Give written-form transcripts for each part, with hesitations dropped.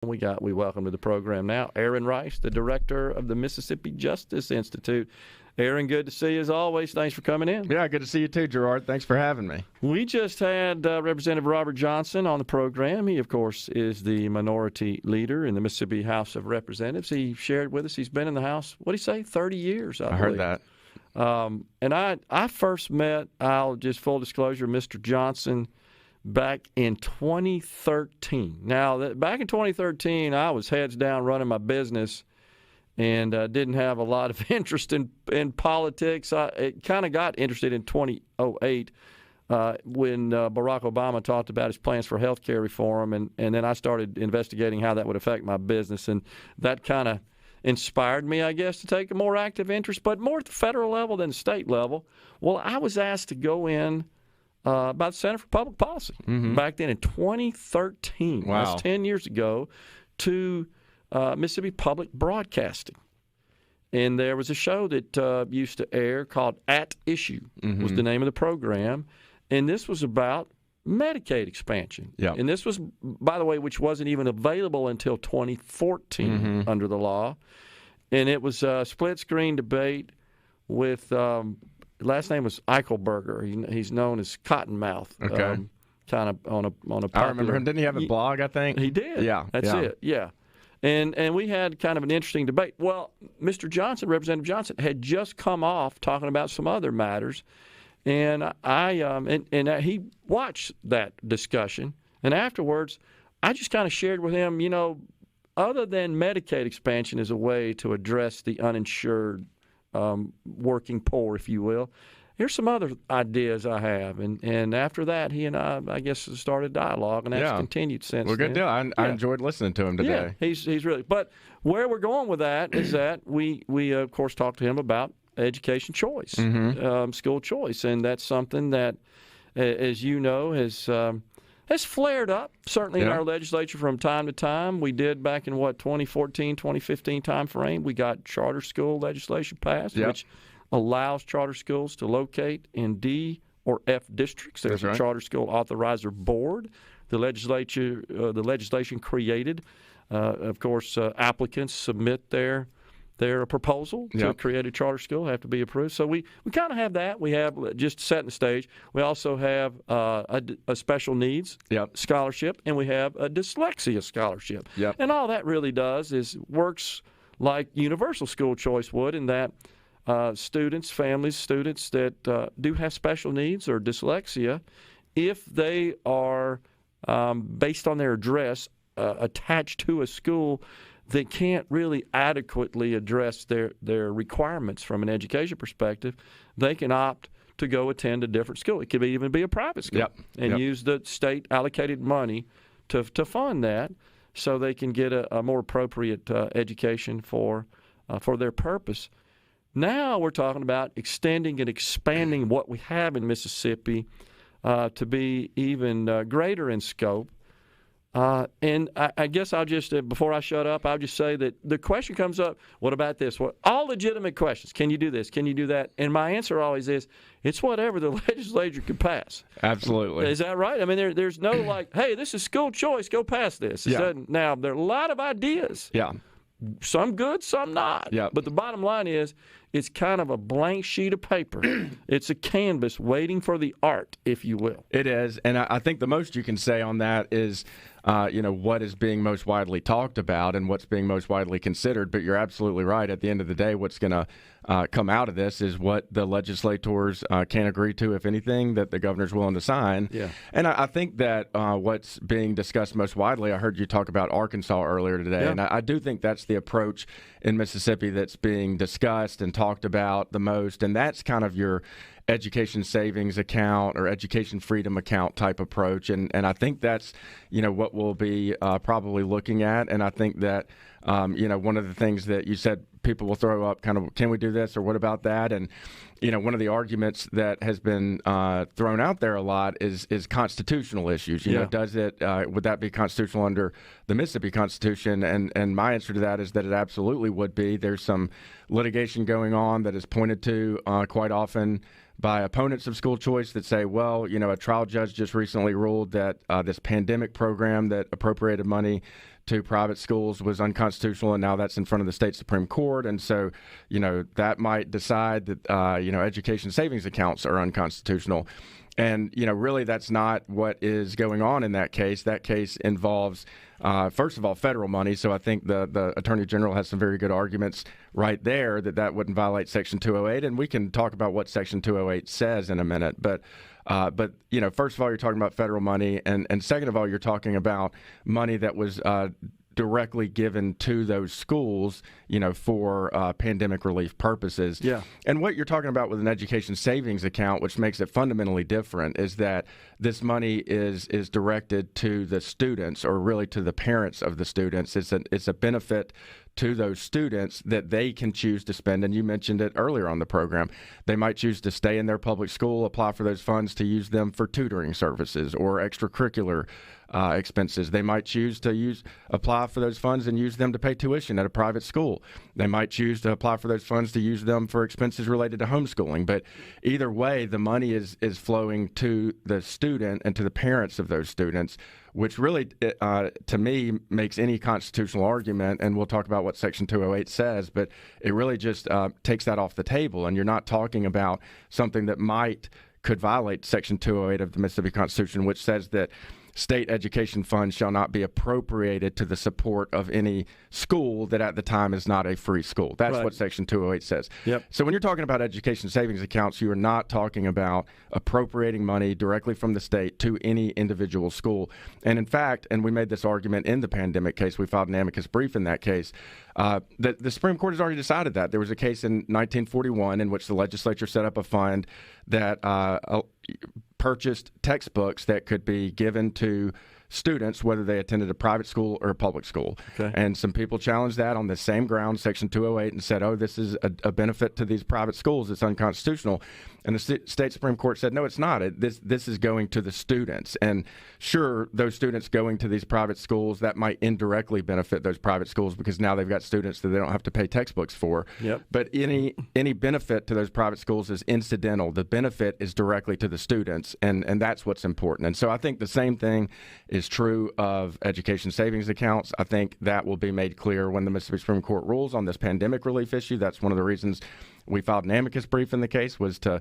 We welcome to the program now Aaron Rice, the director of the Mississippi Justice Institute. Aaron, good to see you as always. Thanks for coming in. Yeah, good to see you too, Gerard. Thanks for having me. We just had Representative Robert Johnson on the program. He, of course, is the minority leader in the Mississippi House of Representatives. He shared with us he's been in the House, what did he say, 30 years, I heard believe. that. And I first met, I'll just full disclosure, Mr. Johnson back in 2013. Now, back in 2013, I was heads down running my business and didn't have a lot of interest in politics. I kind of got interested in 2008 when Barack Obama talked about his plans for health care reform, and then I started investigating how that would affect my business, and that kind of inspired me, I guess, to take a more active interest, but more at the federal level than the state level. Well, I was asked to go in by the Center for Public Policy back then in 2013. Wow. That's 10 years ago, to Mississippi Public Broadcasting. And there was a show that used to air called At Issue, was the name of the program. And this was about Medicaid expansion. Yeah. And this was, by the way, which wasn't even available until 2014 under the law. And it was a split-screen debate with last name was Eichelberger. He's known as Cottonmouth. Okay. Kind of on a popular, I remember him. Didn't he have a blog, I think? He did. Yeah. That's it. Yeah. And we had kind of an interesting debate. Well, Mr. Johnson, Representative Johnson, had just come off talking about some other matters, and he watched that discussion. And afterwards, I just kind of shared with him, other than Medicaid expansion as a way to address the uninsured working poor, if you will, here's some other ideas I have. And after that, he and I guess, started dialogue, and that's continued since Well, good then. deal. I enjoyed listening to him today. Yeah, he's really. But where we're going with that is that we of course, talked to him about education choice, school choice, and that's something that, as you know, has flared up, certainly in our legislature from time to time. We did back in, 2014, 2015 time frame. We got charter school legislation passed, which allows charter schools to locate in D or F districts. There's a charter school authorizer board. The legislation created. Of course, applicants submit their proposal to create a charter school, have to be approved. So we kind of have that. We have, just setting the stage, we also have a special needs scholarship, and we have a dyslexia scholarship. And all that really does is works like universal school choice would, in that students that do have special needs or dyslexia, if they are, based on their address, attached to a school that can't really adequately address their requirements from an education perspective, they can opt to go attend a different school. It could even be a private school and use the state allocated money to fund that, so they can get a more appropriate education for their purpose. Now we're talking about extending and expanding what we have in Mississippi to be even greater in scope. And I guess I'll just, before I shut up, I'll just say that the question comes up, what about this? All legitimate questions. Can you do this? Can you do that? And my answer always is, it's whatever the legislature can pass. Absolutely. Is that right? I mean, there's no hey, this is school choice, go pass this. Now, there are a lot of ideas. Yeah. Some good, some not. Yeah. But the bottom line is, it's kind of a blank sheet of paper. It's a canvas waiting for the art, if you will. It is, and I think the most you can say on that is, what is being most widely talked about and what's being most widely considered. But you're absolutely right. At the end of the day, what's going to come out of this is what the legislators can agree to, if anything, that the governor's willing to sign. Yeah. And I think that what's being discussed most widely, I heard you talk about Arkansas earlier today, and I do think that's the approach in Mississippi that's being discussed and talked about the most, and that's kind of your education savings account or education freedom account type approach, and I think that's what we'll be probably looking at. And I think that one of the things that you said, people will throw up kind of, can we do this or what about that? And one of the arguments that has been thrown out there a lot is constitutional issues. Does it would that be constitutional under the Mississippi Constitution? And my answer to that is that it absolutely would be. There's some litigation going on that is pointed to quite often by opponents of school choice that say, well, a trial judge just recently ruled that this pandemic program that appropriated money to private schools was unconstitutional, and now that's in front of the state Supreme Court. And so, that might decide that, education savings accounts are unconstitutional. And, really that's not what is going on in that case. That case involves, first of all, federal money. So I think the Attorney General has some very good arguments right there that wouldn't violate Section 208. And we can talk about what Section 208 says in a minute. But first of all, you're talking about federal money. And second of all, you're talking about money that was directly given to those schools, for pandemic relief purposes. Yeah. And what you're talking about with an education savings account, which makes it fundamentally different, is that this money is directed to the students, or really to the parents of the students. It's a benefit to those students that they can choose to spend. And you mentioned it earlier on the program. They might choose to stay in their public school, apply for those funds to use them for tutoring services or extracurricular expenses. They might choose to apply for those funds and use them to pay tuition at a private school. They might choose to apply for those funds to use them for expenses related to homeschooling. But either way, the money is flowing to the student and to the parents of those students, which really, to me, makes any constitutional argument, and we'll talk about what Section 208 says, but it really just takes that off the table. And you're not talking about something that could violate Section 208 of the Mississippi Constitution, which says that state education funds shall not be appropriated to the support of any school that at the time is not a free school. That's right. What Section 208 says. Yep. So when you're talking about education savings accounts, you are not talking about appropriating money directly from the state to any individual school. And in fact, and we made this argument in the pandemic case, we filed an amicus brief in that case, that the Supreme Court has already decided that. There was a case in 1941 in which the legislature set up a fund that purchased textbooks that could be given to students, whether they attended a private school or a public school. Okay. And some people challenged that on the same ground, Section 208, and said, this is a benefit to these private schools. It's unconstitutional. And the state Supreme Court said, no, it's not. This is going to the students. And sure, those students going to these private schools, that might indirectly benefit those private schools because now they've got students that they don't have to pay textbooks for. Yep. But any benefit to those private schools is incidental. The benefit is directly to the students, and that's what's important. And so I think the same thing is true of education savings accounts. I think that will be made clear when the Mississippi Supreme Court rules on this pandemic relief issue. That's one of the reasons we filed an amicus brief in the case, was to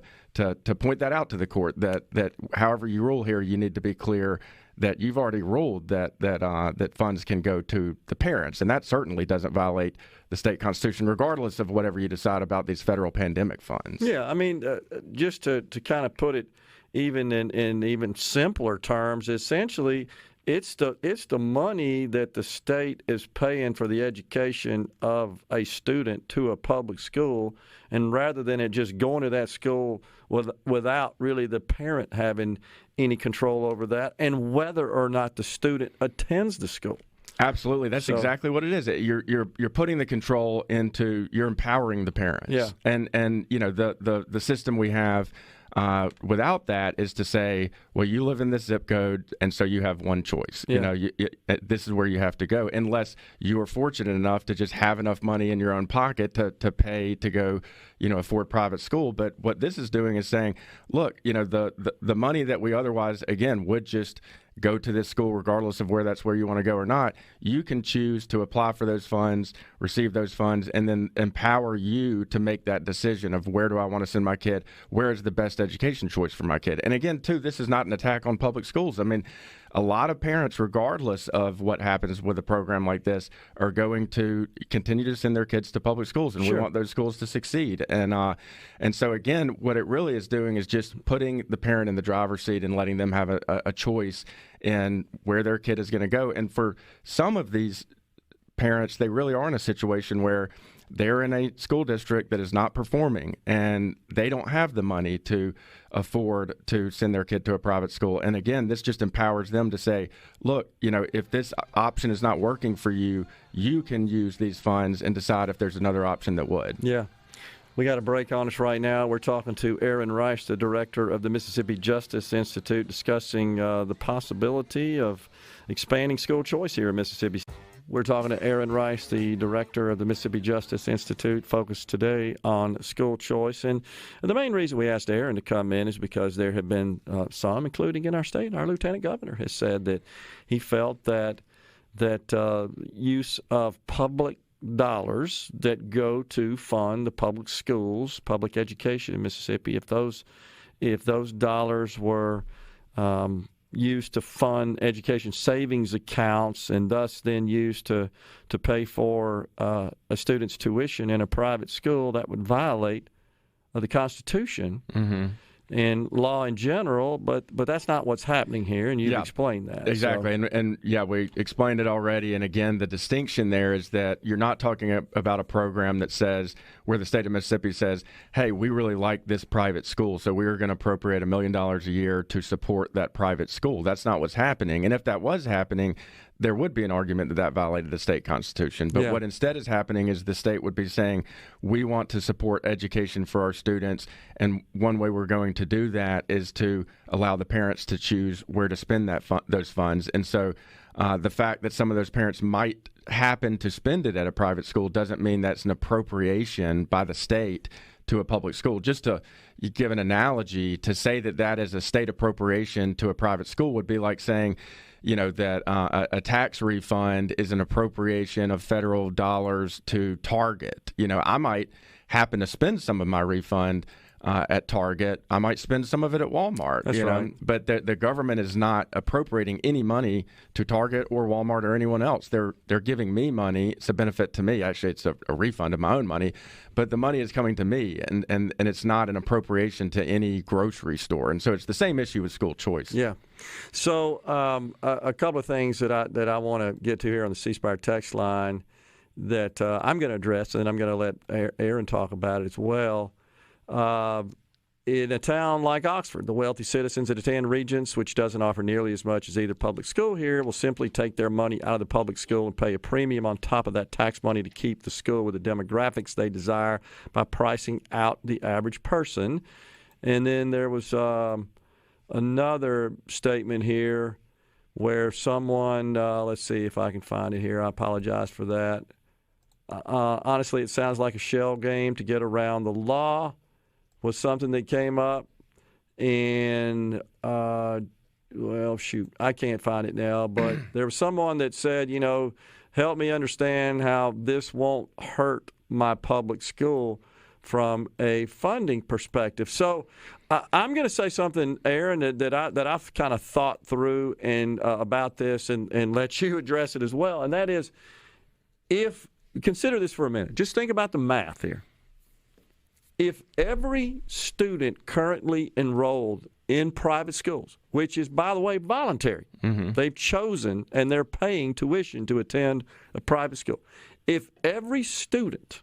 point that out to the court, that however you rule here, you need to be clear that you've already ruled that funds can go to the parents, and that certainly doesn't violate the state constitution, regardless of whatever you decide about these federal pandemic funds. Yeah, I mean, just to kind of put it even in even simpler terms, essentially, it's the money that the state is paying for the education of a student to a public school, and rather than it just going to that school without really the parent having any control over that and whether or not the student attends the school. Absolutely, that's exactly what it is. You're putting the control you're empowering the parents. Yeah. And the system we have without that is to say, well, you live in this zip code, and so you have one choice. Yeah. This is where you have to go, unless you are fortunate enough to just have enough money in your own pocket to pay to go, afford private school. But what this is doing is saying, look, the money that we otherwise, again, would just go to this school regardless of that's where you want to go or not, you can choose to apply for those funds, receive those funds, and then empower you to make that decision of where do I want to send my kid, where is the best education choice for my kid. And again, too, this is not an attack on public schools. I mean, a lot of parents, regardless of what happens with a program like this, are going to continue to send their kids to public schools, and Sure. we want those schools to succeed. And so, again, what it really is doing is just putting the parent in the driver's seat and letting them have a choice in where their kid is going to go. And for some of these parents, they really are in a situation where they're in a school district that is not performing, and they don't have the money to afford to send their kid to a private school. And again, this just empowers them to say, look, if this option is not working for you, you can use these funds and decide if there's another option that would. Yeah. We got a break on us right now. We're talking to Aaron Rice, the director of the Mississippi Justice Institute, discussing the possibility of expanding school choice here in Mississippi. We're talking to Aaron Rice, the director of the Mississippi Justice Institute, focused today on school choice. And the main reason we asked Aaron to come in is because there have been some, including in our state, our lieutenant governor has said that he felt that use of public dollars that go to fund the public schools, public education in Mississippi, if those dollars were used to fund education savings accounts and thus then used to pay for a student's tuition in a private school, that would violate the Constitution and law in general, but that's not what's happening here, and you've explained that. Exactly, so. And we explained it already, and again, the distinction there is that you're not talking about a program that says, where the state of Mississippi says, hey, we really like this private school, so we're going to appropriate $1 million a year to support that private school. That's not what's happening, and if that was happening, there would be an argument that violated the state constitution. But what instead is happening is the state would be saying, we want to support education for our students, and one way we're going to do that is to allow the parents to choose where to spend those funds. And so the fact that some of those parents might happen to spend it at a private school doesn't mean that's an appropriation by the state to a public school. Just to give an analogy, to say that is a state appropriation to a private school would be like saying, that a tax refund is an appropriation of federal dollars to Target. I might happen to spend some of my refund at Target. I might spend some of it at Walmart. That's right. But the government is not appropriating any money to Target or Walmart or anyone else. They're giving me money. It's a benefit to me. Actually, it's a refund of my own money. But the money is coming to me, and it's not an appropriation to any grocery store. And so it's the same issue with school choice. Yeah. So a couple of things that I want to get to here on the C Spire text line that I'm going to address, and then I'm going to let Aaron talk about it as well. In a town like Oxford, the wealthy citizens that attend Regents, which doesn't offer nearly as much as either public school here, will simply take their money out of the public school and pay a premium on top of that tax money to keep the school with the demographics they desire by pricing out the average person. And then there was another statement here where someone, let's see if I can find it here. I apologize for that. Honestly, it sounds like a shell game to get around the law. Was something that came up, and I can't find it now, but there was someone that said, help me understand how this won't hurt my public school from a funding perspective. So I'm going to say something, Aaron, that I've kind of thought through and about this and let you address it as well, and that is, if consider this for a minute. Just think about the math here. If every student currently enrolled in private schools, which is, by the way, voluntary, they've chosen and they're paying tuition to attend a private school. If every student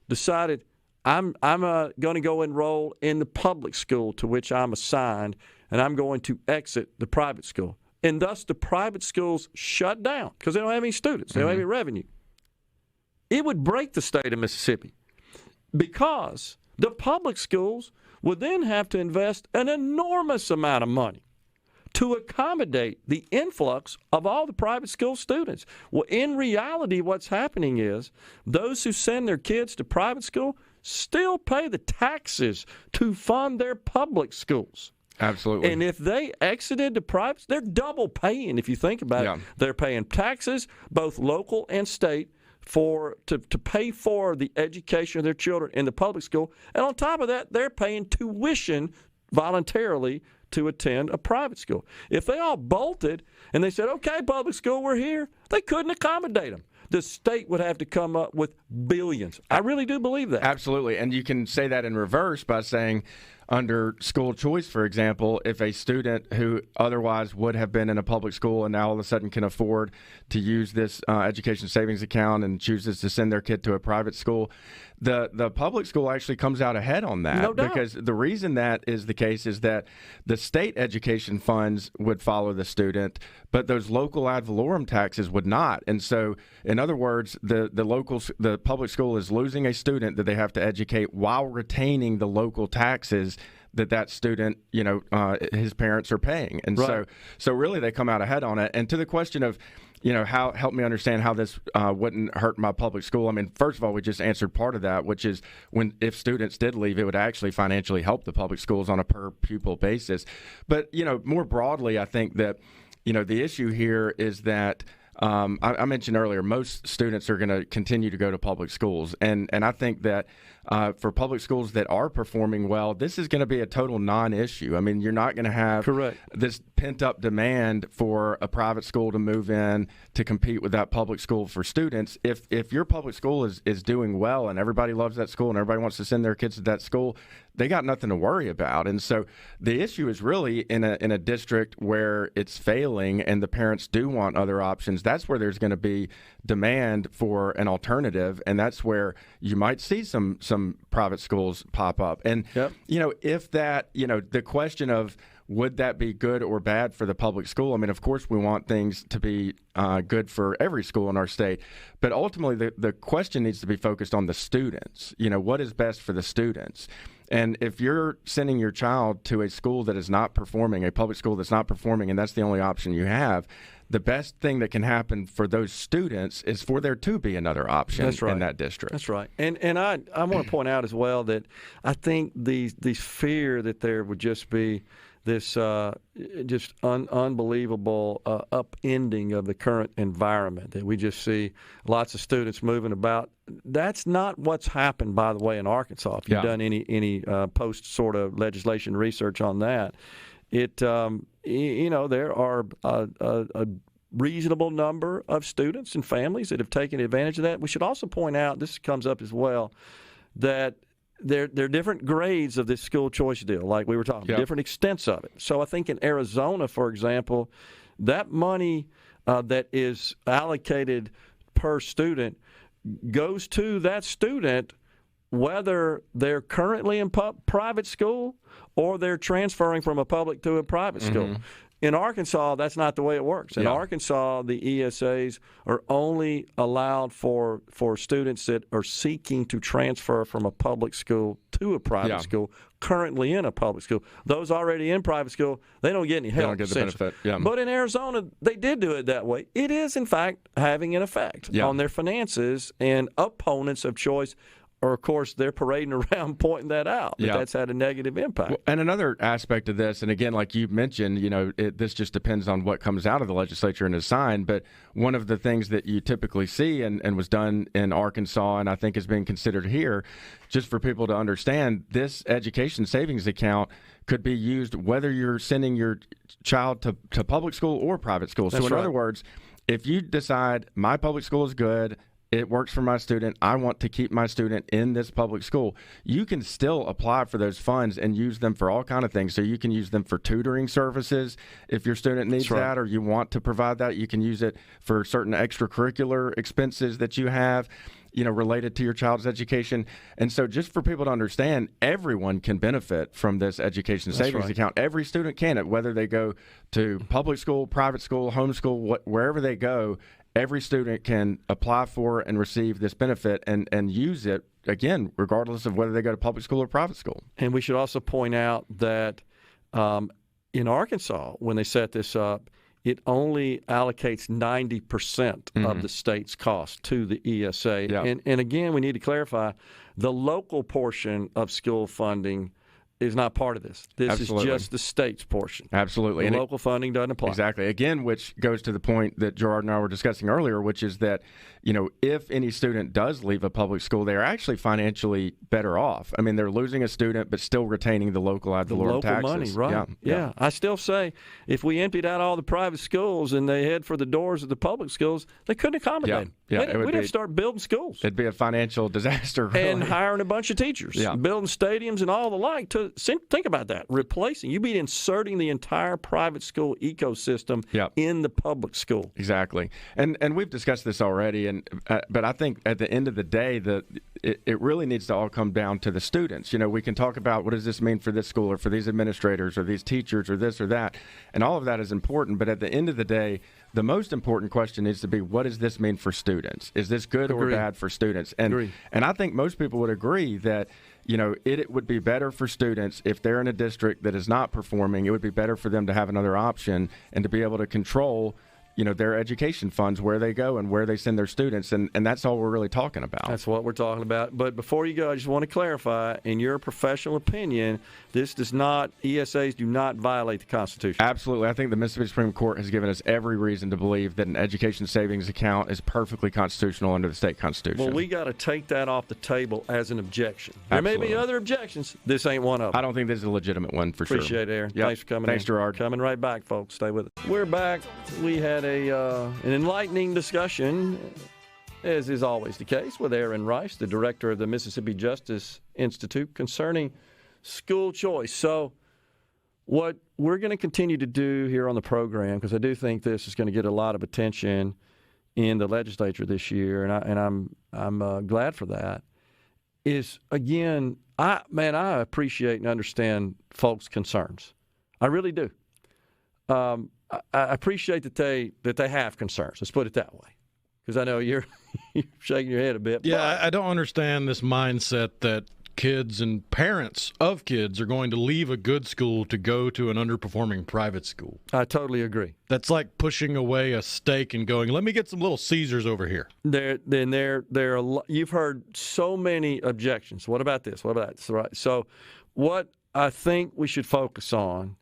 decided, I'm going to go enroll in the public school to which I'm assigned, and I'm going to exit the private school, and thus the private schools shut down because they don't have any students, they don't have any revenue, it would break the state of Mississippi. Because the public schools would then have to invest an enormous amount of money to accommodate the influx of all the private school students. Well, in reality, what's happening is those who send their kids to private school still pay the taxes to fund their public schools. Absolutely. And if they exited the private, they're double paying, if you think about it. They're paying taxes, both local and state, to pay for the education of their children in the public school. And on top of that, they're paying tuition voluntarily to attend a private school. If they all bolted and they said, okay, public school, we're here, they couldn't accommodate them. The state would have to come up with billions. I really do believe that. Absolutely. And you can say that in reverse by saying, under school choice, for example, if a student who otherwise would have been in a public school and now all of a sudden can afford to use this education savings account and chooses to send their kid to a private school, the public school actually comes out ahead on that. No doubt. Because the reason that is the case is that the state education funds would follow the student, but those local ad valorem taxes would not. And so, in other words, the public school is losing a student that they have to educate while retaining the local taxes that student, his parents are paying. And right. so really they come out ahead on it. And to the question of, how help me understand how this wouldn't hurt my public school. I mean, first of all, we just answered part of that, which is if students did leave, it would actually financially help the public schools on a per pupil basis. But, more broadly, I think that, the issue here is that I mentioned earlier, most students are going to continue to go to public schools. And I think that for public schools that are performing well, this is going to be a total non-issue. I mean, you're not going to have this pent-up demand for a private school to move in to compete with that public school for students. If your public school is doing well and everybody loves that school and everybody wants to send their kids to that school, they got nothing to worry about. And so the issue is really in a district where it's failing and the parents do want other options. That's where there's going to be demand for an alternative, and that's where you might see some private schools pop up. And if that, the question of would that be good or bad for the public school? I mean, of course, we want things to be good for every school in our state, but ultimately the question needs to be focused on the students. What is best for the students? And if you're sending your child to a school that is not performing, a public school that's not performing, and that's the only option you have, the best thing that can happen for those students is for there to be another option in that district. That's right. And I want to point out as well that I think the fear that there would just be this just unbelievable upending of the current environment, that we just see lots of students moving about. That's not what's happened, by the way, in Arkansas. If you've done any post sort of legislation research on that, there are a reasonable number of students and families that have taken advantage of that. We should also point out, this comes up as well, that there are different grades of this school choice deal, like we were talking, different extents of it. So I think in Arizona, for example, that money that is allocated per student goes to that student whether they're currently in private school or they're transferring from a public to a private school. In Arkansas, that's not the way it works. In Arkansas, the ESAs are only allowed for students that are seeking to transfer from a public school to a private school, currently in a public school. Those already in private school, they don't get any help. They don't get the benefit. But in Arizona, they did do it that way. It is, in fact, having an effect on their finances, and opponents of choice or, of course, they're parading around pointing that out, that that's had a negative impact. Well, and another aspect of this, and again, like you mentioned, this just depends on what comes out of the legislature and is signed, but one of the things that you typically see and was done in Arkansas and I think is being considered here, just for people to understand, this education savings account could be used whether you're sending your child to public school or private school. So in other words, if you decide my public school is good, it works for my student, I want to keep my student in this public school, you can still apply for those funds and use them for all kind of things. So you can use them for tutoring services if your student needs that or you want to provide that. You can use it for certain extracurricular expenses that you have, related to your child's education. And so just for people to understand, everyone can benefit from this education savings account. Every student can, whether they go to public school, private school, homeschool, wherever they go. Every student can apply for and receive this benefit and use it, again, regardless of whether they go to public school or private school. And we should also point out that in Arkansas, when they set this up, it only allocates 90% of the state's cost to the ESA. And again, we need to clarify, the local portion of school funding is not part of this. This is just the state's portion. Absolutely. The local funding doesn't apply. Exactly. Again, which goes to the point that Gerard and I were discussing earlier, which is that, if any student does leave a public school, they are actually financially better off. I mean, they're losing a student, but still retaining the local ad valorem taxes. Money, right. Yeah. I still say if we emptied out all the private schools and they head for the doors of the public schools, they couldn't accommodate them. We'd have to start building schools. It'd be a financial disaster. Really. And hiring a bunch of teachers, building stadiums and all the like. Think about that. You'd be inserting the entire private school ecosystem in the public school. Exactly. And we've discussed this already. But I think at the end of the day, it really needs to all come down to the students. We can talk about what does this mean for this school or for these administrators or these teachers or this or that, and all of that is important. But at the end of the day, the most important question needs to be, what does this mean for students? Is this good or bad for students? And I think most people would agree that it would be better for students if they're in a district that is not performing. It would be better for them to have another option and to be able to control their education funds, where they go and where they send their students, and that's all we're really talking about. That's what we're talking about. But before you go, I just want to clarify, in your professional opinion, ESAs do not violate the Constitution. Absolutely. I think the Mississippi Supreme Court has given us every reason to believe that an education savings account is perfectly constitutional under the state constitution. Well, we got to take that off the table as an objection. There may be other objections. This ain't one of them. I don't think this is a legitimate one for Appreciate it, Aaron. Yep. Thanks for coming in. Thanks, Gerard. Coming right back, folks. Stay with us. We're back. We had an enlightening discussion, as is always the case, with Aaron Rice, the director of the Mississippi Justice Institute, concerning school choice. So what we're going to continue to do here on the program, because I do think this is going to get a lot of attention in the legislature this year, and I'm glad for that, is, again, I appreciate and understand folks' concerns. I really do. I appreciate that they have concerns. Let's put it that way, because I know you're shaking your head a bit. Yeah, I don't understand this mindset that kids and parents of kids are going to leave a good school to go to an underperforming private school. I totally agree. That's like pushing away a steak and going, let me get some Little Caesars over here. You've heard so many objections. What about this? What about that? Right. So what I think we should focus on,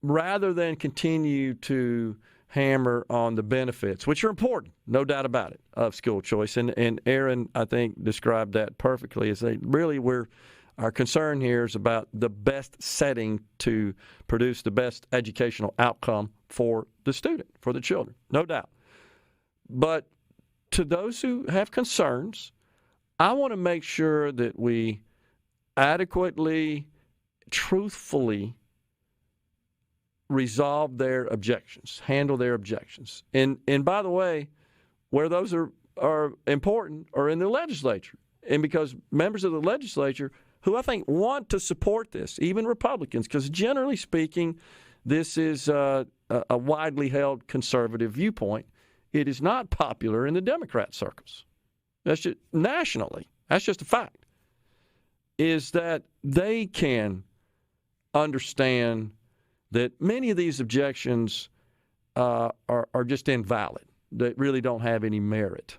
rather than continue to hammer on the benefits, which are important, no doubt about it, of school choice. And Aaron, I think, described that perfectly. Is that really our concern here is about the best setting to produce the best educational outcome for the student, for the children, no doubt. But to those who have concerns, I want to make sure that we adequately, truthfully resolve their objections, handle their objections. And by the way, where those are important are in the legislature. And because members of the legislature who I think want to support this, even Republicans, because generally speaking, this is a widely held conservative viewpoint. It is not popular in the Democrat circles. That's just nationally. That's just a fact. Is that they can understand that many of these objections are just invalid, that really don't have any merit.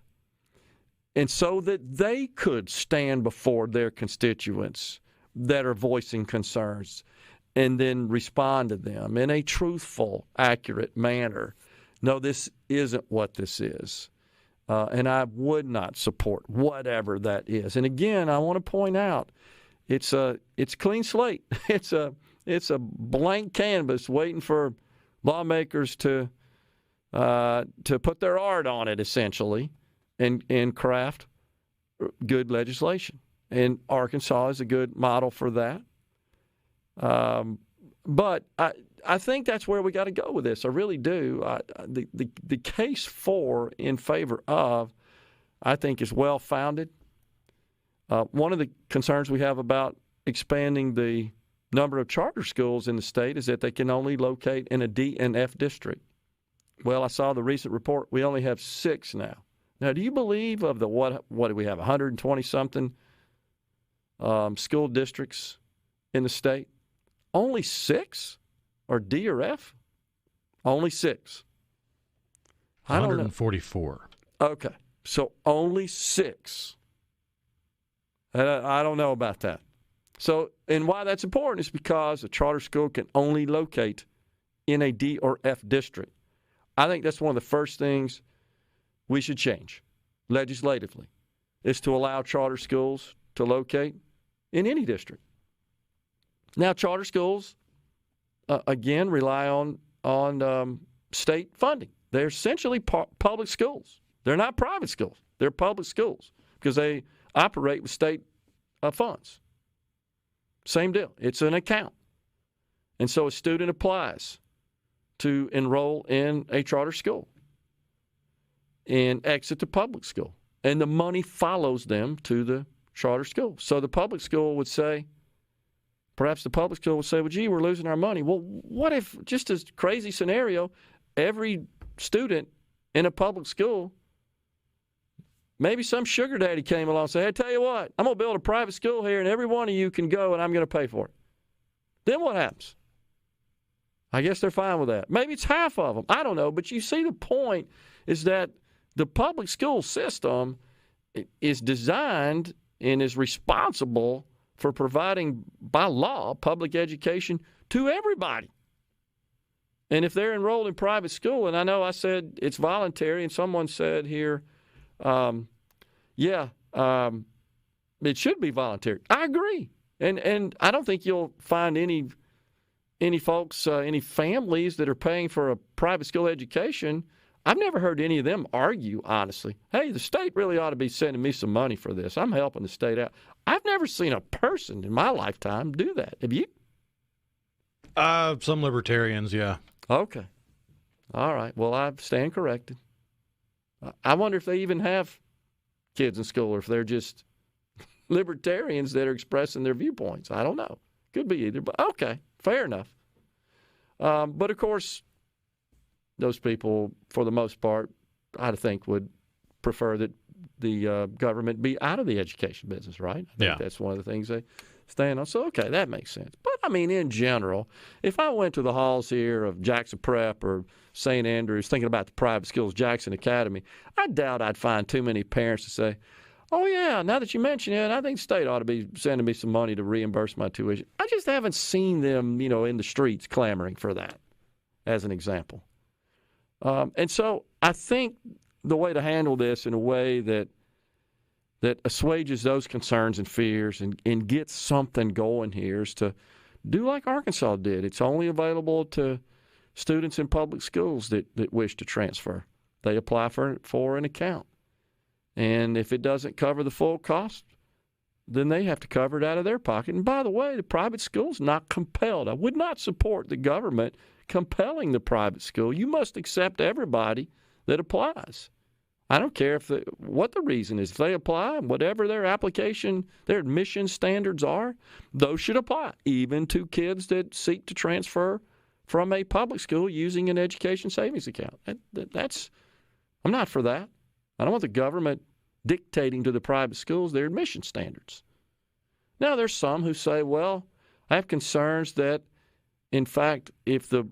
And so that they could stand before their constituents that are voicing concerns and then respond to them in a truthful, accurate manner. No, this isn't what this is. And I would not support whatever that is. And again, I want to point out, it's clean slate. It's a blank canvas waiting for lawmakers to put their art on it, essentially, and craft good legislation. And Arkansas is a good model for that. But I think that's where we got to go with this. I really do. The case for, in favor of, I think is well-founded. One of the concerns we have about expanding the number of charter schools in the state is that they can only locate in a D and F district. Well, I saw the recent report. We only have 6 now. Now, do you believe of the what do we have, 120-something school districts in the state? Only 6 are D or F? Only 6. 144. Okay, so only 6. I don't know about that. So, and why that's important is because a charter school can only locate in a D or F district. I think that's one of the first things we should change legislatively, is to allow charter schools to locate in any district. Now, charter schools, again, rely on state funding. They're essentially public schools. They're not private schools. They're public schools because they operate with state funds. Same deal. It's an account. And so a student applies to enroll in a charter school and exit the public school. And the money follows them to the charter school. So the public school would say, perhaps the public school would say, well, gee, we're losing our money. Well, what if, just as crazy scenario, every student in a public school, maybe some sugar daddy came along and said, hey, tell you what, I'm going to build a private school here and every one of you can go and I'm going to pay for it. Then what happens? I guess they're fine with that. Maybe it's half of them. I don't know. But you see the point is that the public school system is designed and is responsible for providing, by law, public education to everybody. And if they're enrolled in private school, and I know I said it's voluntary, and someone said here, it should be voluntary. I agree. And I don't think you'll find any folks, any families that are paying for a private school education. I've never heard any of them argue, honestly. Hey, the state really ought to be sending me some money for this. I'm helping the state out. I've never seen a person in my lifetime do that. Have you? Some libertarians, yeah. Okay. All right. Well, I stand corrected. I wonder if they even have kids in school or if they're just libertarians that are expressing their viewpoints. I don't know. Could be either. But okay, fair enough. But, of course, those people, for the most part, I think would prefer that the government be out of the education business, right? I think that's one of the things they stand on. So, okay, that makes sense. But, I mean, in general, if I went to the halls here of Jackson Prep or St. Andrews thinking about the private schools, Jackson Academy, I doubt I'd find too many parents to say, oh, yeah, now that you mention it, I think the state ought to be sending me some money to reimburse my tuition. I just haven't seen them, in the streets clamoring for that, as an example. And so I think the way to handle this in a way that assuages those concerns and fears and gets something going here is to do like Arkansas did. It's only available to students in public schools that wish to transfer. They apply for an account. And if it doesn't cover the full cost, then they have to cover it out of their pocket. And by the way, the private school is not compelled. I would not support the government compelling the private school. You must accept everybody that applies. I don't care what the reason is. If they apply, whatever their application, their admission standards are, those should apply, even to kids that seek to transfer from a public school using an education savings account. I'm not for that. I don't want the government dictating to the private schools their admission standards. Now, there's some who say, well, I have concerns that, in fact, if the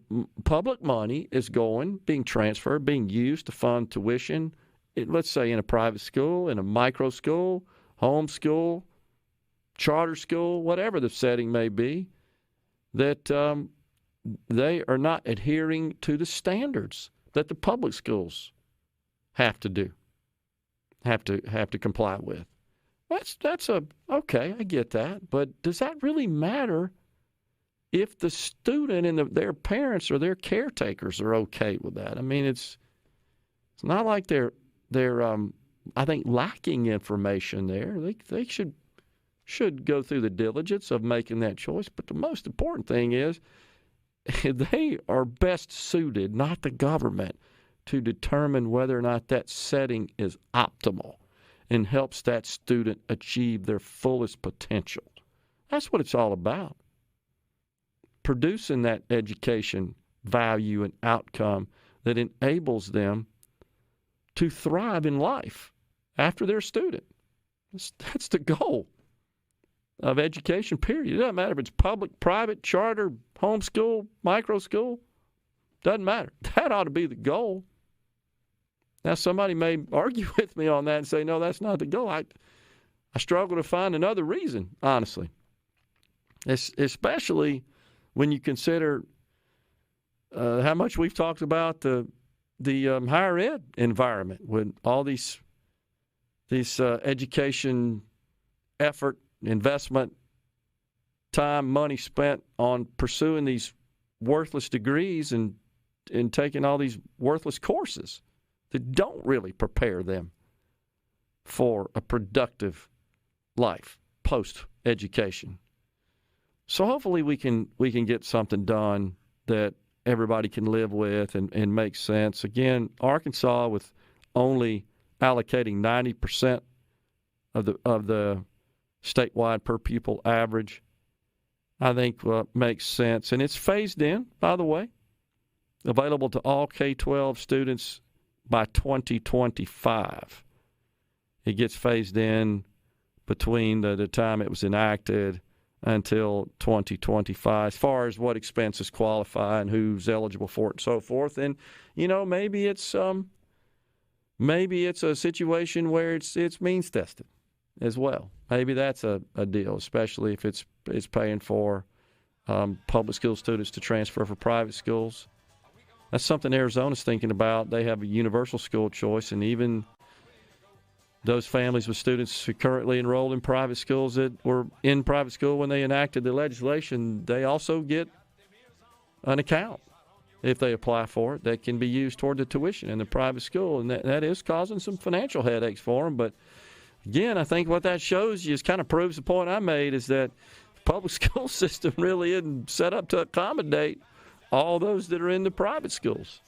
public money is being transferred, being used to fund tuition, let's say in a private school, in a micro school, home school, charter school, whatever the setting may be, that they are not adhering to the standards that the public schools have to do, have to comply with. Okay, I get that, but does that really matter if the student and their parents or their caretakers are okay with that? I mean, it's not like they're I think lacking information there. They should go through the diligence of making that choice. But the most important thing is they are best suited, not the government, to determine whether or not that setting is optimal and helps that student achieve their fullest potential. That's what it's all about. Producing that education value and outcome that enables them to thrive in life after they're a student. That's the goal of education, period. It doesn't matter if it's public, private, charter, homeschool, micro school. Doesn't matter. That ought to be the goal. Now, somebody may argue with me on that and say, no, that's not the goal. I struggle to find another reason, honestly, especially when you consider how much we've talked about the higher ed environment with all these education effort, investment, time, money spent on pursuing these worthless degrees and taking all these worthless courses that don't really prepare them for a productive life post-education. So hopefully we can get something done that everybody can live with and make sense. Again, Arkansas, with only allocating 90% of the statewide per pupil average, I think makes sense. And it's phased in, by the way, available to all K-12 students by 2025. It gets phased in between the time it was enacted until 2025 as far as what expenses qualify and who's eligible for it and so forth. And, maybe it's a situation where it's means tested as well. Maybe that's a deal, especially if it's paying for public school students to transfer for private schools. That's something Arizona's thinking about. They have a universal school choice, and even those families with students who currently enrolled in private schools that were in private school when they enacted the legislation, they also get an account if they apply for it that can be used toward the tuition in the private school, and that is causing some financial headaches for them. But again, I think what that shows you is kind of proves the point I made, is that the public school system really isn't set up to accommodate all those that are in the private schools.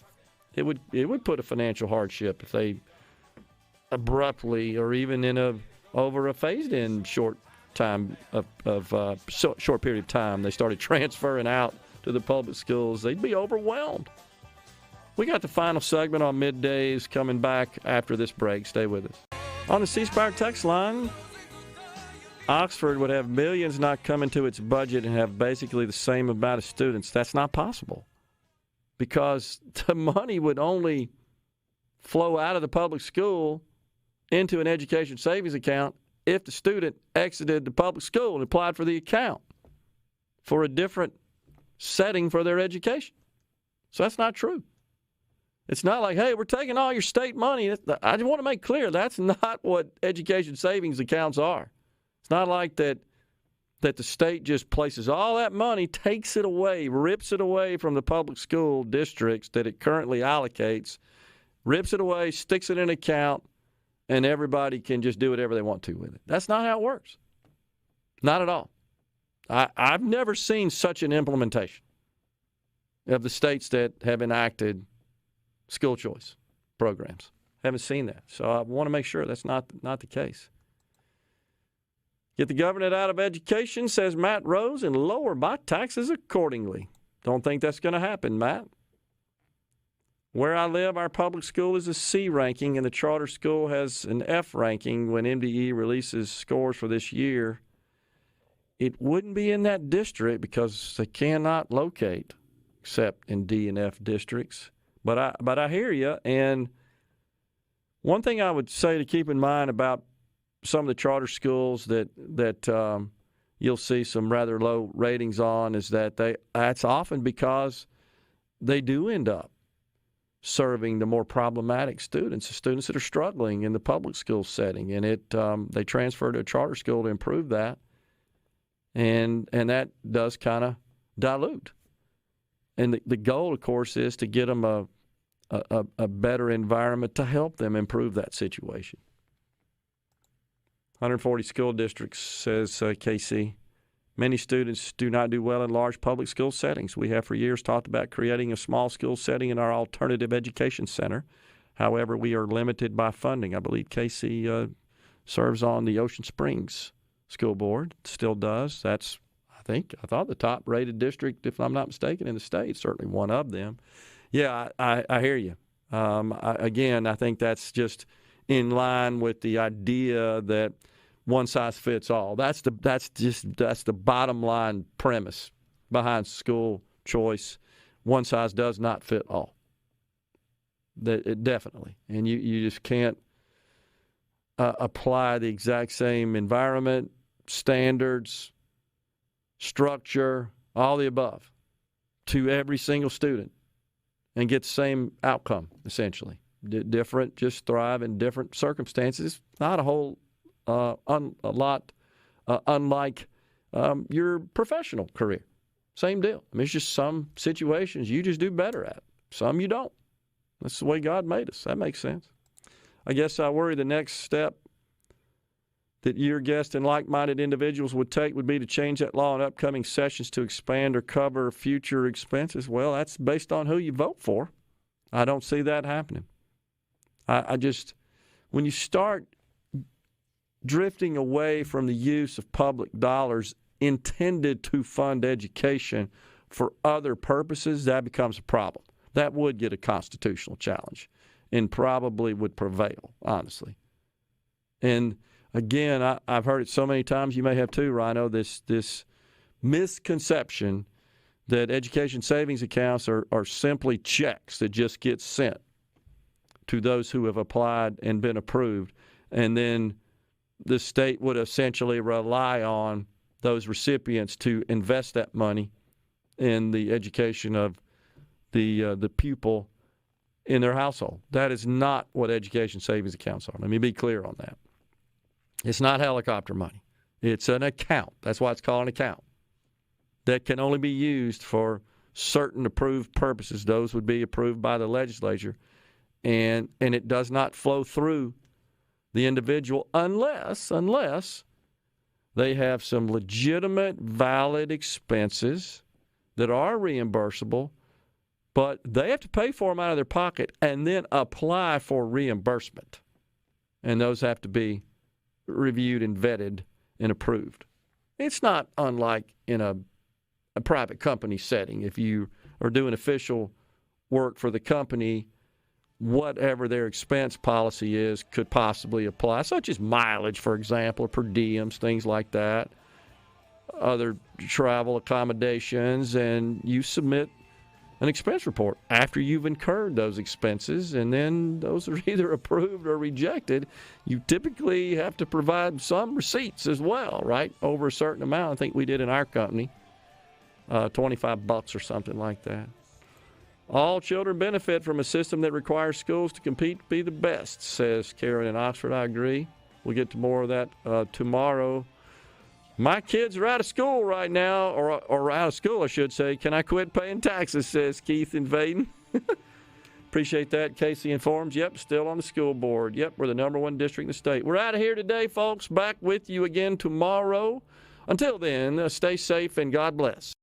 It would put a financial hardship if they abruptly, or even over a phased-in short period of time, they started transferring out to the public schools. They'd be overwhelmed. We got the final segment on middays coming back after this break. Stay with us. On the C Spire text line, Oxford would have millions not come into its budget and have basically the same amount of students. That's not possible, because the money would only flow out of the public school into an education savings account if the student exited the public school and applied for the account for a different setting for their education. So that's not true. It's not like, hey, we're taking all your state money. I just want to make clear that's not what education savings accounts are. It's not like that the state just places all that money, takes it away, rips it away from the public school districts that it currently allocates, rips it away, sticks it in an account, and everybody can just do whatever they want to with it. That's not how it works. Not at all. I've never seen such an implementation of the states that have enacted school choice programs. Haven't seen that. So I want to make sure that's not the case. Get the government out of education, says Matt Rose, and lower my taxes accordingly. Don't think that's going to happen, Matt. Where I live, our public school is a C ranking, and the charter school has an F ranking when MDE releases scores for this year. It wouldn't be in that district because they cannot locate except in D and F districts. But I hear you, and one thing I would say to keep in mind about some of the charter schools that you'll see some rather low ratings on is that's often because they do end up serving the more problematic students, the students that are struggling in the public school setting, and they transfer to a charter school to improve that, and that does kind of dilute. And the goal, of course, is to get them a better environment to help them improve that situation. 140 school districts, says KC. Many students do not do well in large public school settings. We have for years talked about creating a small school setting in our alternative education center. However, we are limited by funding. I believe KC serves on the Ocean Springs School Board. Still does. That's, I thought the top-rated district, if I'm not mistaken, in the state. Certainly one of them. Yeah, I hear you. I think that's just in line with the idea that one size fits all. That's the bottom line premise behind school choice. One size does not fit all. Definitely, and you just can't apply the exact same environment, standards, structure, all the above to every single student and get the same outcome, essentially. Different, just thrive in different circumstances. Not a whole lot unlike your professional career. Same deal. I mean, it's just some situations you just do better at. Some you don't. That's the way God made us. That makes sense. I guess I worry the next step that your guest and like-minded individuals would take would be to change that law in upcoming sessions to expand or cover future expenses. Well, that's based on who you vote for. I don't see that happening. When you start drifting away from the use of public dollars intended to fund education for other purposes, that becomes a problem. That would get a constitutional challenge and probably would prevail, honestly. And again, I've heard it so many times, you may have too, Rhino, this misconception that education savings accounts are simply checks that just get sent to those who have applied and been approved, and then the state would essentially rely on those recipients to invest that money in the education of the pupil in their household. That is not what education savings accounts are. Let me be clear on that. It's not helicopter money. It's an account. That's why it's called an account. That can only be used for certain approved purposes. Those would be approved by the legislature. And it does not flow through the individual unless they have some legitimate, valid expenses that are reimbursable, but they have to pay for them out of their pocket and then apply for reimbursement. And those have to be reviewed and vetted and approved. It's not unlike in a private company setting. If you are doing official work for the company, whatever their expense policy is could possibly apply, such as mileage, for example, or per diems, things like that, other travel accommodations, and you submit an expense report after you've incurred those expenses, and then those are either approved or rejected. You typically have to provide some receipts as well, right, over a certain amount. I think we did in our company, $25 or something like that. All children benefit from a system that requires schools to compete to be the best, says Karen in Oxford. I agree. We'll get to more of that tomorrow. My kids are out of school right now, or out of school, I should say. Can I quit paying taxes, says Keith in Vaden. Appreciate that. Casey informs. Yep, still on the school board. Yep, we're the #1 district in the state. We're out of here today, folks. Back with you again tomorrow. Until then, stay safe and God bless.